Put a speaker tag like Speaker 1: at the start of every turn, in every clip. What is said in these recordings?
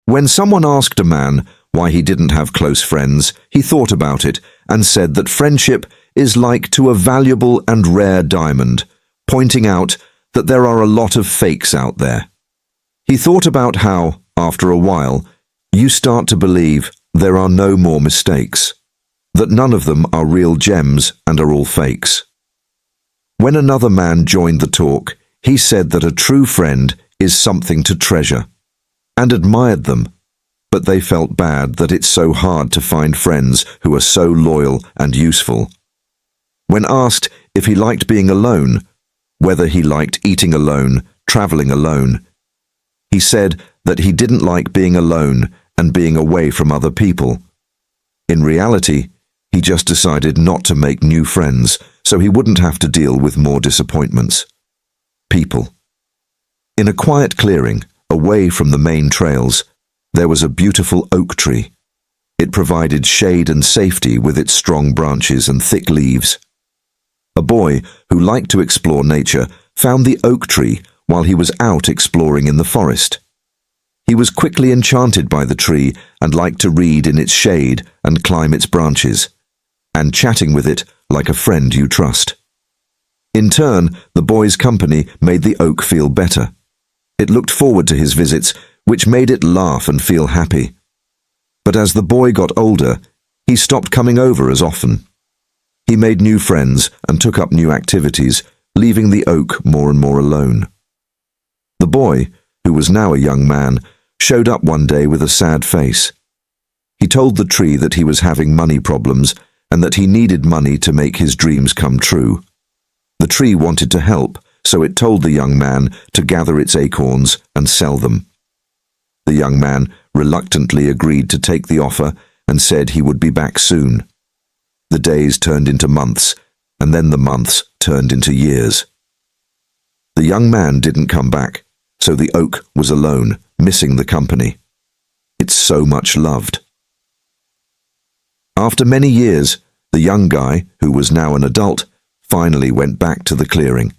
Speaker 1: When someone asked a man why he didn't have close friends, he thought about it and said that friendship is like to a valuable and rare diamond, pointing out that there are a lot of fakes out there. He thought about how, after a while, you start to believe there are no more mistakes, that none of them are real gems and are all fakes. When another man joined the talk, he said that a true friend is something to treasure, and admired them, but they felt bad that it's so hard to find friends who are so loyal and useful. When asked if he liked being alone, whether he liked eating alone, traveling alone, he said that he didn't like being alone and being away from other people. In reality, he just decided not to make new friends so he wouldn't have to deal with more disappointments. People. In a quiet clearing, away from the main trails, there was a beautiful oak tree. It provided shade and safety with its strong branches and thick leaves. A boy who liked to explore nature found the oak tree while he was out exploring in the forest. He was quickly enchanted by the tree and liked to read in its shade and climb its branches, and chatting with it like a friend you trust. In turn, the boy's company made the oak feel better. It looked forward to his visits, which made it laugh and feel happy. But as the boy got older, he stopped coming over as often. He made new friends and took up new activities, leaving the oak more and more alone. The boy, who was now a young man, showed up one day with a sad face. He told the tree that he was having money problems and that he needed money to make his dreams come true. The tree wanted to help, so it told the young man to gather its acorns and sell them. The young man reluctantly agreed to take the offer and said he would be back soon. The days turned into months, and then the months turned into years. The young man didn't come back, so the oak was alone, missing the company. It's so much loved. After many years, the young guy, who was now an adult, finally went back to the clearing.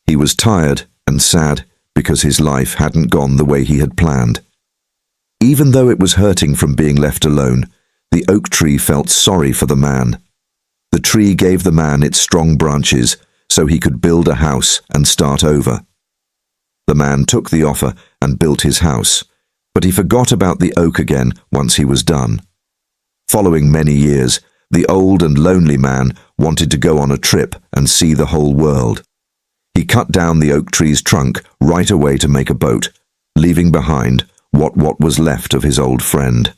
Speaker 1: He was tired and sad because his life hadn't gone the way he had planned. Even though it was hurting from being left alone, the oak tree felt sorry for the man. The tree gave the man its strong branches so he could build a house and start over. The man took the offer and built his house, but he forgot about the oak again once he was done. Following many years, the old and lonely man wanted to go on a trip and see the whole world. He cut down the oak tree's trunk right away to make a boat, leaving behind what was left of his old friend.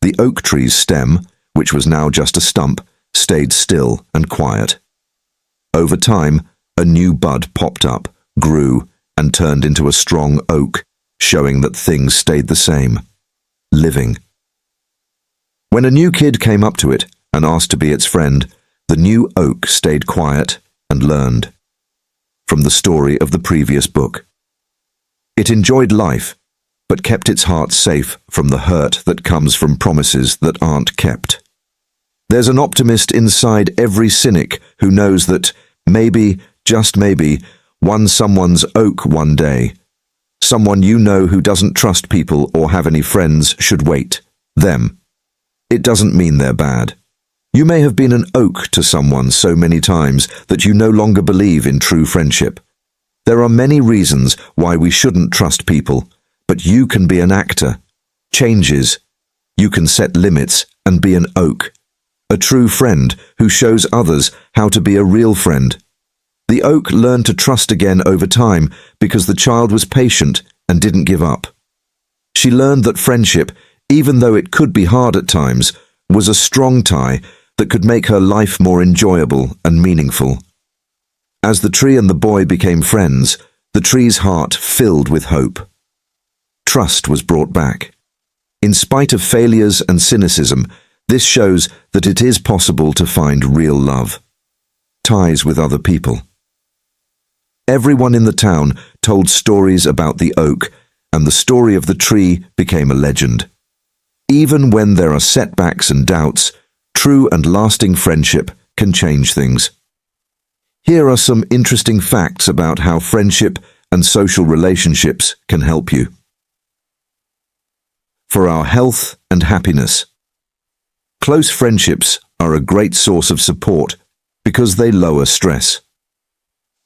Speaker 1: The oak tree's stem, which was now just a stump, stayed still and quiet. Over time, a new bud popped up, grew, and turned into a strong oak, showing that things stayed the same. Living. When a new kid came up to it and asked to be its friend, the new oak stayed quiet and learned. From the story of the previous book. It enjoyed life, but kept its heart safe from the hurt that comes from promises that aren't kept. There's an optimist inside every cynic who knows that maybe, just maybe, someone's oak one day. Someone you know who doesn't trust people or have any friends should wait. Them. It doesn't mean they're bad. You may have been an oak to someone so many times that you no longer believe in true friendship. There are many reasons why we shouldn't trust people, but you can be an actor. Changes. You can set limits and be an oak. A true friend who shows others how to be a real friend. The oak learned to trust again over time because the child was patient and didn't give up. She learned that friendship, even though it could be hard at times, was a strong tie that could make her life more enjoyable and meaningful. As the tree and the boy became friends, the tree's heart filled with hope. Trust was brought back. In spite of failures and cynicism, this shows that it is possible to find real love. Ties with other people. Everyone in the town told stories about the oak, and the story of the tree became a legend. Even when there are setbacks and doubts, true and lasting friendship can change things. Here are some interesting facts about how friendship and social relationships can help you. for our health and happiness. Close friendships are a great source of support because they lower stress.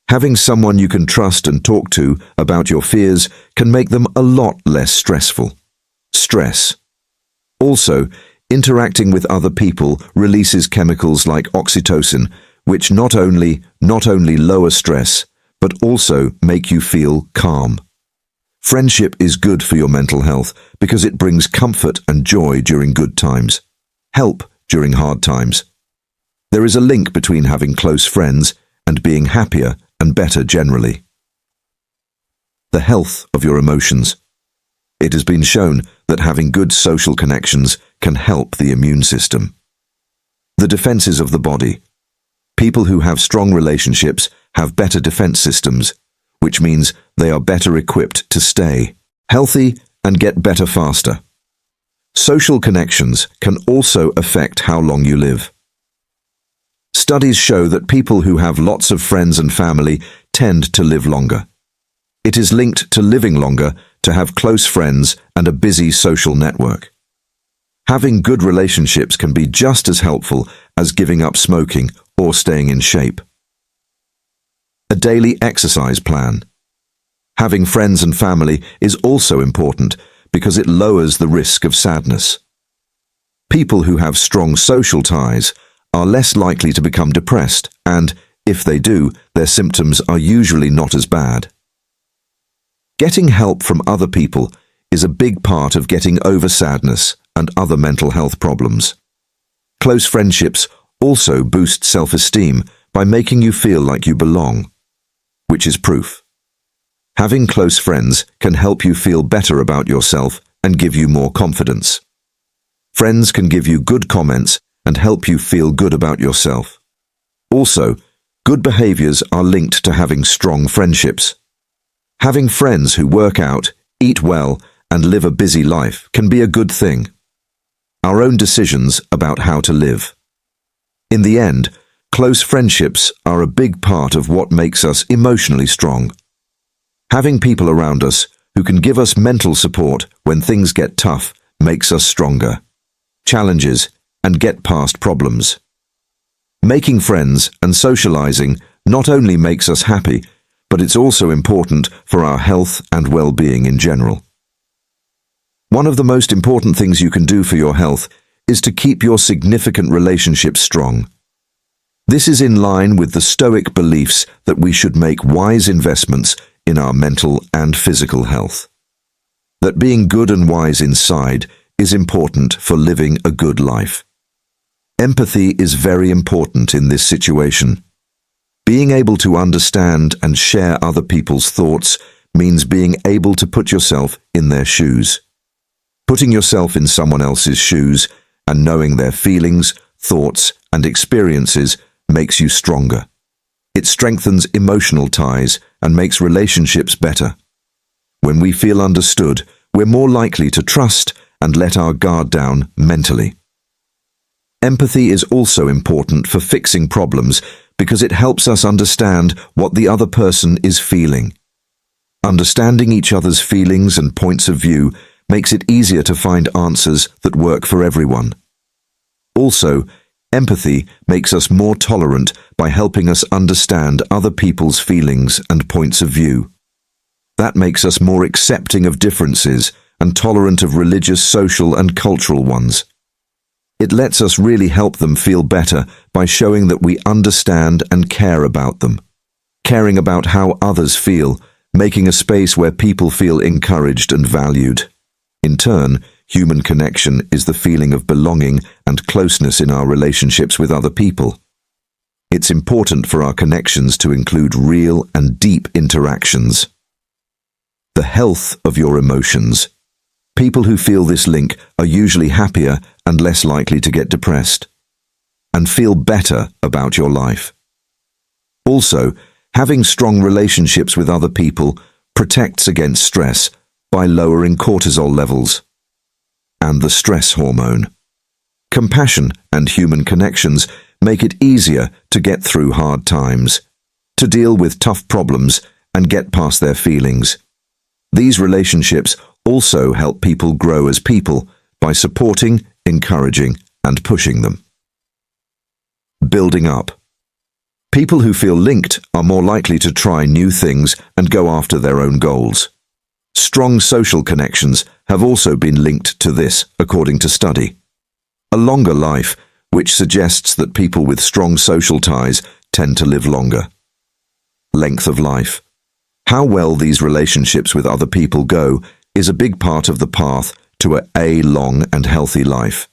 Speaker 1: Having someone you can trust and talk to about your fears can make them a lot less stressful. Stress. Also, interacting with other people releases chemicals like oxytocin, which not only lower stress, but also make you feel calm. Friendship is good for your mental health because it brings comfort and joy during good times, help during hard times. There is a link between having close friends and being happier and better generally. The health of your emotions. It has been shown that having good social connections can help the immune system. The defenses of the body. People who have strong relationships have better defense systems, which means they are better equipped to stay healthy and get better faster. Social connections can also affect how long you live. Studies show that people who have lots of friends and family tend to live longer. It is linked to living longer to have close friends and a busy social network. Having good relationships can be just as helpful as giving up smoking or staying in shape. A daily exercise plan. Having friends and family is also important because it lowers the risk of sadness. People who have strong social ties are less likely to become depressed, and, if they do, their symptoms are usually not as bad. Getting help from other people is a big part of getting over sadness and other mental health problems. Close friendships also boost self-esteem by making you feel like you belong, which is proof. Having close friends can help you feel better about yourself and give you more confidence. Friends can give you good comments and help you feel good about yourself. Also, good behaviors are linked to having strong friendships. Having friends who work out, eat well, and live a busy life can be a good thing. Our own decisions about how to live. In the end, close friendships are a big part of what makes us emotionally strong. Having people around us who can give us mental support when things get tough makes us stronger. Challenges and get past problems. Making friends and socializing not only makes us happy, but it's also important for our health and well-being in general. One of the most important things you can do for your health is to keep your significant relationships strong. This is in line with the Stoic beliefs that we should make wise investments in our mental and physical health. That being good and wise inside is important for living a good life. Empathy is very important in this situation. Being able to understand and share other people's thoughts means being able to put yourself in their shoes. Putting yourself in someone else's shoes and knowing their feelings, thoughts, and experiences makes you stronger. It strengthens emotional ties and makes relationships better. When we feel understood, we're more likely to trust and let our guard down mentally. Empathy is also important for fixing problems because it helps us understand what the other person is feeling. Understanding each other's feelings and points of view makes it easier to find answers that work for everyone. Also, empathy makes us more tolerant by helping us understand other people's feelings and points of view. That makes us more accepting of differences and tolerant of religious, social, and cultural ones. It lets us really help them feel better by showing that we understand and care about them. Caring about how others feel, making a space where people feel encouraged and valued. In turn, human connection is the feeling of belonging and closeness in our relationships with other people. It's important for our connections to include real and deep interactions. The health of your emotions. People who feel this link are usually happier and less likely to get depressed, and feel better about your life. Also, having strong relationships with other people protects against stress by lowering cortisol levels and the stress hormone. Compassion and human connections make it easier to get through hard times, to deal with tough problems and get past their feelings. These relationships also help people grow as people by supporting, encouraging, and pushing them. Building up. People who feel linked are more likely to try new things and go after their own goals. Strong social connections have also been linked to this, according to study. A longer life, which suggests that people with strong social ties tend to live longer. Length of life. How well these relationships with other people go is a big part of the path to a long and healthy life.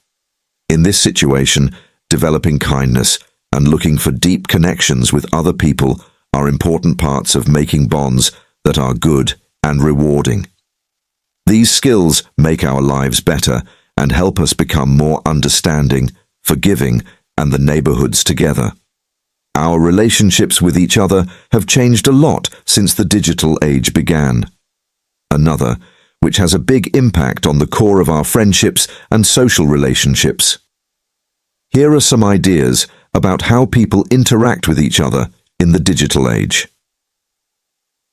Speaker 1: In this situation, developing kindness and looking for deep connections with other people are important parts of making bonds that are good and rewarding. These skills make our lives better and help us become more understanding, forgiving, and the neighborhoods together. Our relationships with each other have changed a lot since the digital age began. Another, which has a big impact on the core of our friendships and social relationships. Here are some ideas about how people interact with each other in the digital age.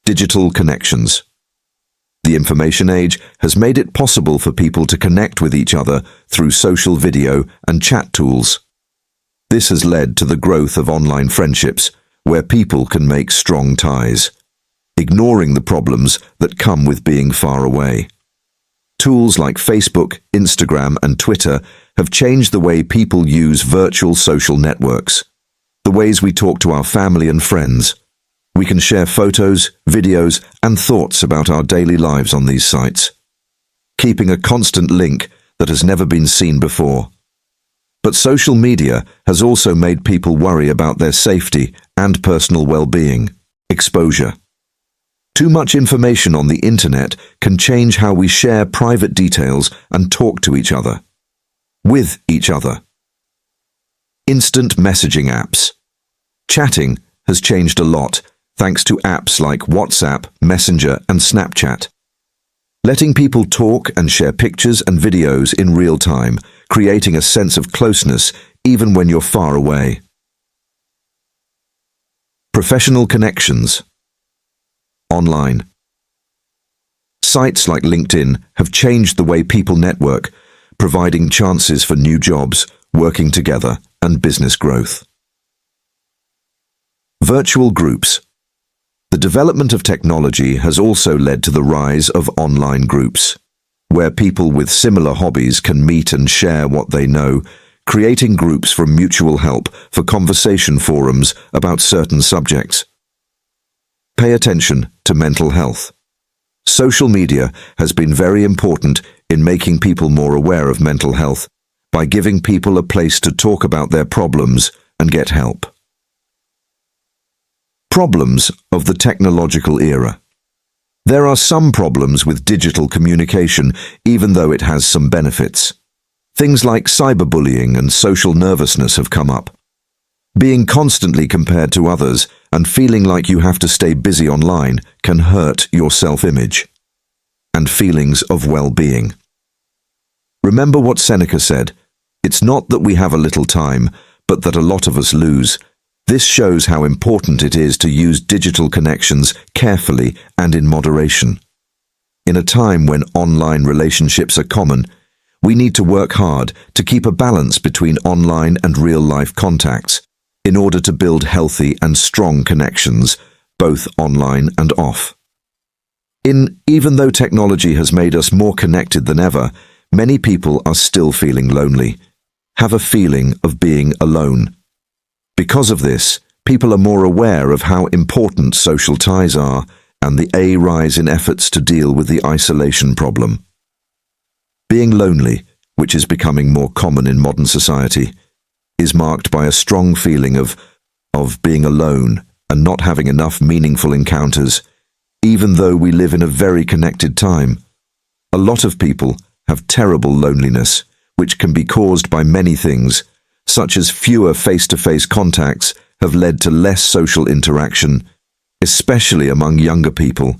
Speaker 1: Digital connections. The information age has made it possible for people to connect with each other through social video and chat tools. This has led to the growth of online friendships, where people can make strong ties, ignoring the problems that come with being far away. Tools like Facebook, Instagram, and Twitter have changed the way people use virtual social networks, the ways we talk to our family and friends. We can share photos, videos, and thoughts about our daily lives on these sites, keeping a constant link that has never been seen before. But social media has also made people worry about their safety and personal well-being. Exposure. Too much information on the internet can change how we share private details and talk to each other. With each other. Instant messaging apps. Chatting has changed a lot thanks to apps like WhatsApp, Messenger, and Snapchat. Letting people talk and share pictures and videos in real time, creating a sense of closeness even when you're far away. Professional connections. Online. Sites like LinkedIn have changed the way people network, providing chances for new jobs, working together, and business growth. Virtual groups. The development of technology has also led to the rise of online groups, where people with similar hobbies can meet and share what they know, creating groups for mutual help for conversation forums about certain subjects. Pay attention to mental health. Social media has been very important in making people more aware of mental health by giving people a place to talk about their problems and get help. Problems of the technological era. There are some problems with digital communication, even though it has some benefits. Things like cyberbullying and social nervousness have come up. Being constantly compared to others and feeling like you have to stay busy online can hurt your self-image. And feelings of well-being. Remember what Seneca said, "It's not that we have a little time, but that a lot of us lose." This shows how important it is to use digital connections carefully and in moderation. In a time when online relationships are common, we need to work hard to keep a balance between online and real-life contacts in order to build healthy and strong connections, both online and off. Even though technology has made us more connected than ever, many people are still feeling lonely, have a feeling of being alone. Because of this, people are more aware of how important social ties are and the rise in efforts to deal with the isolation problem. Being lonely, which is becoming more common in modern society, is marked by a strong feeling of being alone and not having enough meaningful encounters, even though we live in a very connected time. A lot of people have terrible loneliness, which can be caused by many things, such as fewer face-to-face contacts have led to less social interaction, especially among younger people.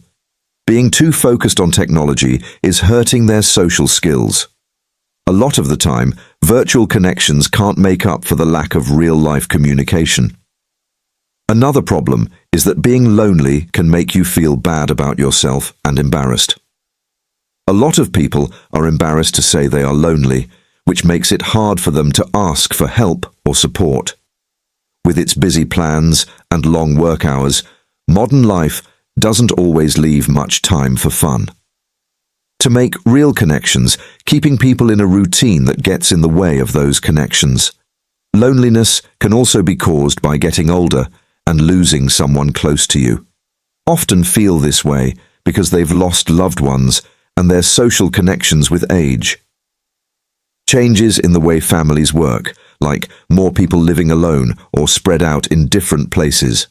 Speaker 1: Being too focused on technology is hurting their social skills. A lot of the time, virtual connections can't make up for the lack of real-life communication. Another problem is that being lonely can make you feel bad about yourself and embarrassed. A lot of people are embarrassed to say they are lonely, which makes it hard for them to ask for help or support. With its busy plans and long work hours, modern life doesn't always leave much time for fun. To make real connections, keeping people in a routine that gets in the way of those connections. Loneliness can also be caused by getting older and losing someone close to you. Often feel this way because they've lost loved ones and their social connections with age. Changes in the way families work, like more people living alone or spread out in different places.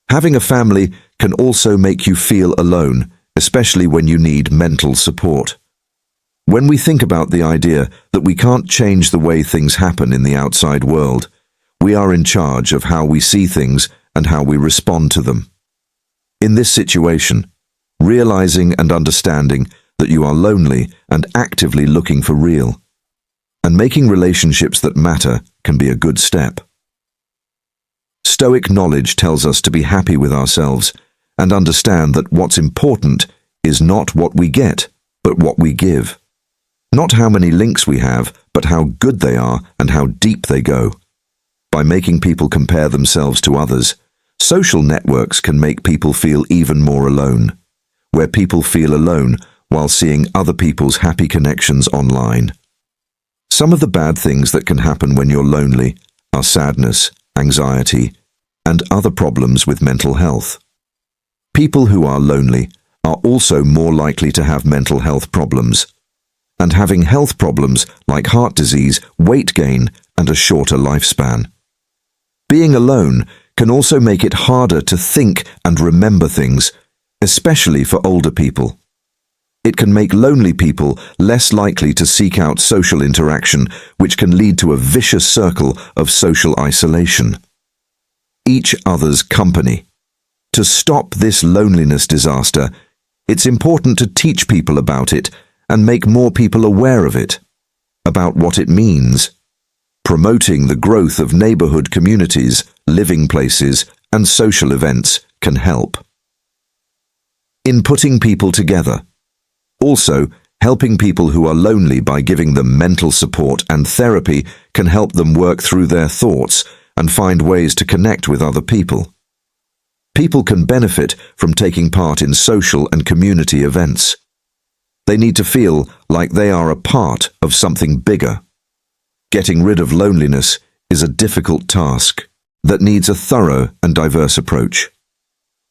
Speaker 1: Having a family can also make you feel alone, especially when you need mental support. When we think about the idea that we can't change the way things happen in the outside world, we are in charge of how we see things and how we respond to them. In this situation, realizing and understanding that you are lonely and actively looking for real, and making relationships that matter can be a good step. Stoic knowledge tells us to be happy with ourselves and understand that what's important is not what we get, but what we give. Not how many links we have, but how good they are and how deep they go. By making people compare themselves to others, social networks can make people feel even more alone, where people feel alone while seeing other people's happy connections online. Some of the bad things that can happen when you're lonely are sadness, anxiety, and other problems with mental health. People who are lonely are also more likely to have mental health problems, and having health problems like heart disease, weight gain, and a shorter lifespan. Being alone can also make it harder to think and remember things, especially for older people. It can make lonely people less likely to seek out social interaction, which can lead to a vicious circle of social isolation. Each other's company. To stop this loneliness disaster, it's important to teach people about it and make more people aware of it, about what it means. Promoting the growth of neighborhood communities, living places, and social events can help. In putting people together. Also, helping people who are lonely by giving them mental support and therapy can help them work through their thoughts and find ways to connect with other people. People can benefit from taking part in social and community events. They need to feel like they are a part of something bigger. Getting rid of loneliness is a difficult task that needs a thorough and diverse approach.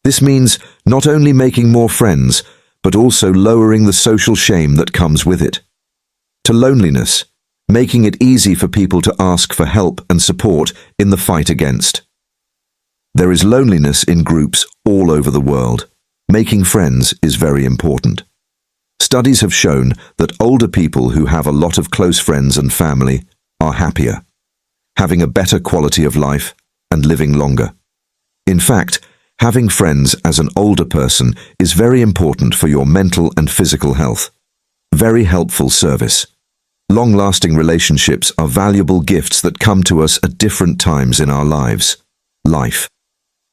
Speaker 1: This means not only making more friends, but also lowering the social shame that comes with it. To loneliness, making it easy for people to ask for help and support in the fight against. There is loneliness in groups all over the world. Making friends is very important. Studies have shown that older people who have a lot of close friends and family are happier, having a better quality of life and living longer. In fact, having friends as an older person is very important for your mental and physical health. Very helpful service. Long-lasting relationships are valuable gifts that come to us at different times in our lives. Life.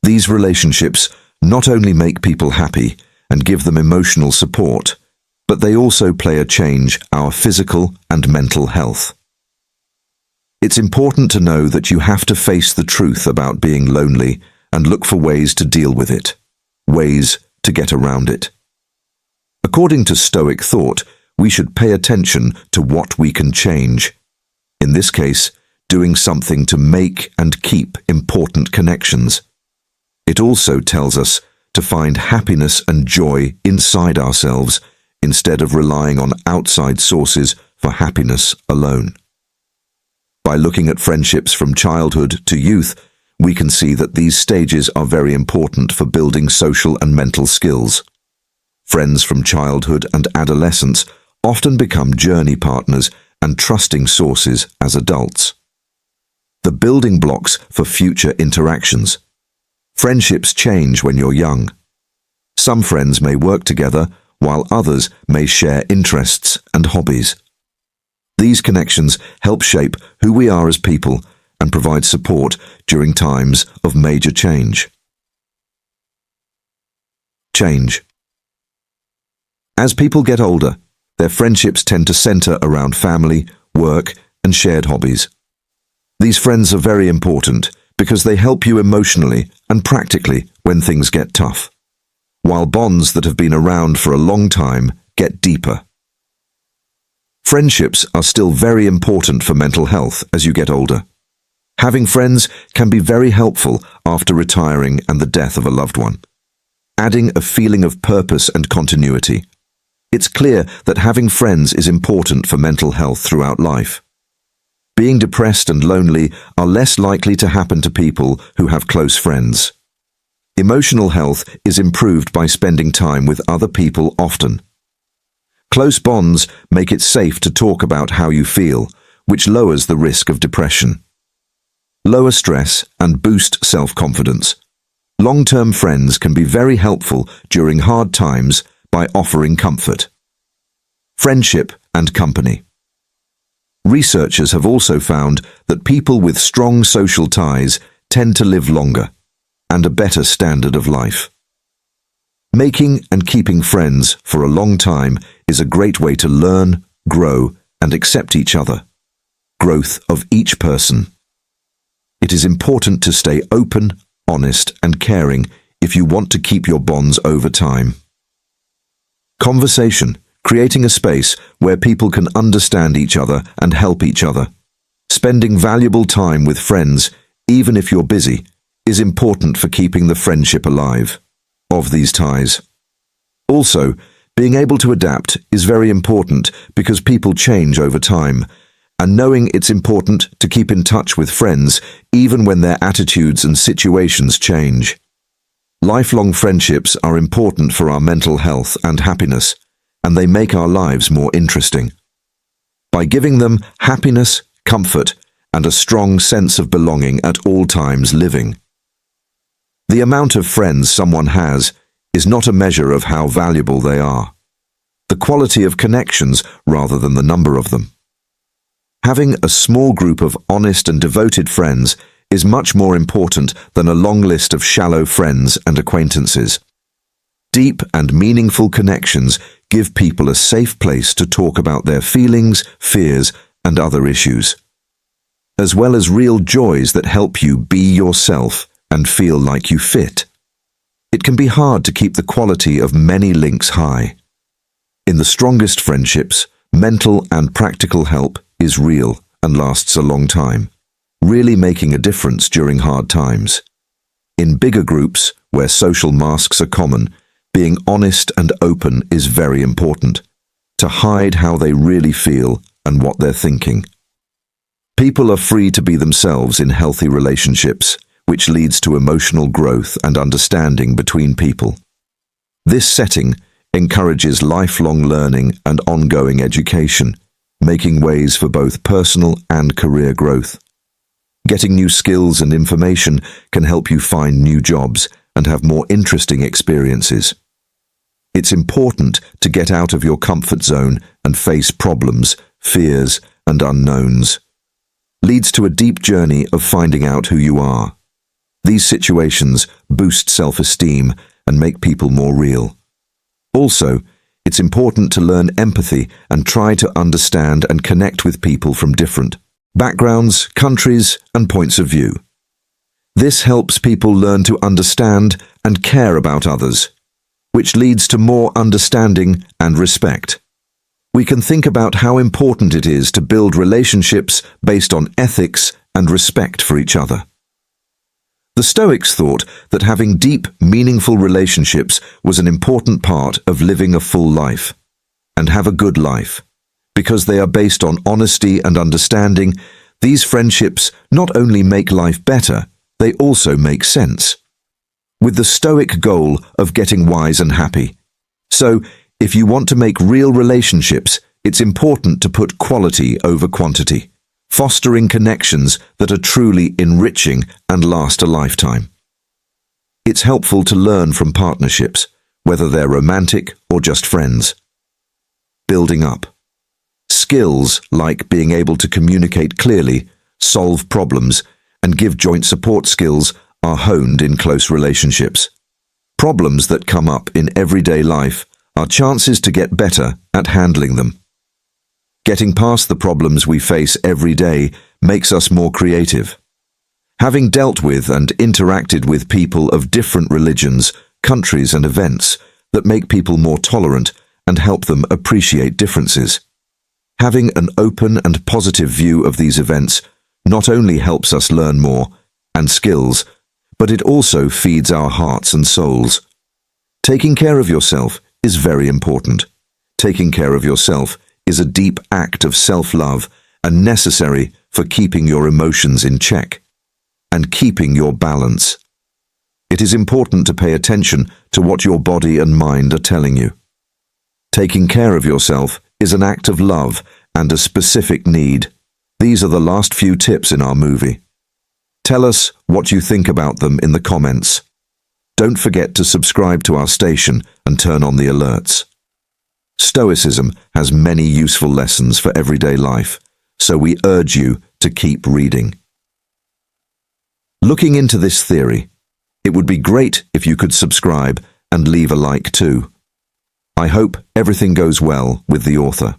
Speaker 1: These relationships not only make people happy and give them emotional support, but they also play a change our physical and mental health. It's important to know that you have to face the truth about being lonely and look for ways to deal with it, ways to get around it. According to Stoic thought, we should pay attention to what we can change. In this case, doing something to make and keep important connections. It also tells us to find happiness and joy inside ourselves instead of relying on outside sources for happiness alone. By looking at friendships from childhood to youth, we can see that these stages are very important for building social and mental skills. Friends from childhood and adolescence often become journey partners and trusting sources as adults. The building blocks for future interactions. Friendships change when you're young. Some friends may work together, while others may share interests and hobbies. These connections help shape who we are as people and provide support during times of major change. Change. As people get older, their friendships tend to center around family, work, and shared hobbies. These friends are very important because they help you emotionally and practically when things get tough, while bonds that have been around for a long time get deeper. Friendships are still very important for mental health as you get older. Having friends can be very helpful after retiring and the death of a loved one, adding a feeling of purpose and continuity. It's clear that having friends is important for mental health throughout life. Being depressed and lonely are less likely to happen to people who have close friends. Emotional health is improved by spending time with other people often. Close bonds make it safe to talk about how you feel, which lowers the risk of depression. Lower stress and boost self-confidence. Long-term friends can be very helpful during hard times by offering comfort. Friendship and company. Researchers have also found that people with strong social ties tend to live longer and a better standard of life. Making and keeping friends for a long time is a great way to learn, grow, and accept each other. Growth of each person. It is important to stay open, honest, and caring if you want to keep your bonds over time. Conversation, creating a space where people can understand each other and help each other. Spending valuable time with friends, even if you're busy, is important for keeping the friendship alive of these ties. Also, being able to adapt is very important because people change over time, and knowing it's important to keep in touch with friends even when their attitudes and situations change. Lifelong friendships are important for our mental health and happiness, and they make our lives more interesting. By giving them happiness, comfort, and a strong sense of belonging at all times living. The amount of friends someone has is not a measure of how valuable they are. The quality of connections rather than the number of them. Having a small group of honest and devoted friends is much more important than a long list of shallow friends and acquaintances. Deep and meaningful connections give people a safe place to talk about their feelings, fears, and other issues, as well as real joys that help you be yourself and feel like you fit. It can be hard to keep the quality of many links high. In the strongest friendships, mental and practical help is real and lasts a long time, really making a difference during hard times. In bigger groups, where social masks are common, being honest and open is very important, to hide how they really feel and what they're thinking. People are free to be themselves in healthy relationships, which leads to emotional growth and understanding between people. This setting encourages lifelong learning and ongoing education, making ways for both personal and career growth. Getting new skills and information can help you find new jobs and have more interesting experiences. It's important to get out of your comfort zone and face problems, fears, and unknowns. Leads to a deep journey of finding out who you are. These situations boost self-esteem and make people more real. Also, it's important to learn empathy and try to understand and connect with people from different backgrounds, countries, and points of view. This helps people learn to understand and care about others, which leads to more understanding and respect. We can think about how important it is to build relationships based on ethics and respect for each other. The Stoics thought that having deep, meaningful relationships was an important part of living a full life, and have a good life. Because they are based on honesty and understanding, these friendships not only make life better, they also make sense. With the Stoic goal of getting wise and happy. So, if you want to make real relationships, it's important to put quality over quantity, fostering connections that are truly enriching and last a lifetime. It's helpful to learn from partnerships, whether they're romantic or just friends. Building up. Skills like being able to communicate clearly, solve problems, and give joint support skills are honed in close relationships. Problems that come up in everyday life our chances to get better at handling them. Getting past the problems we face every day makes us more creative. Having dealt with and interacted with people of different religions, countries and events that make people more tolerant and help them appreciate differences. Having an open and positive view of these events not only helps us learn more and skills, but it also feeds our hearts and souls. Taking care of yourself is very important. Taking care of yourself is a deep act of self-love and necessary for keeping your emotions in check and keeping your balance. It is important to pay attention to what your body and mind are telling you. Taking care of yourself is an act of love and a specific need. These are the last few tips in our movie. Tell us what you think about them in the comments. Don't forget to subscribe to our station and turn on the alerts. Stoicism has many useful lessons for everyday life, so we urge you to keep reading. Looking into this theory, it would be great if you could subscribe and leave a like too. I hope everything goes well with the author.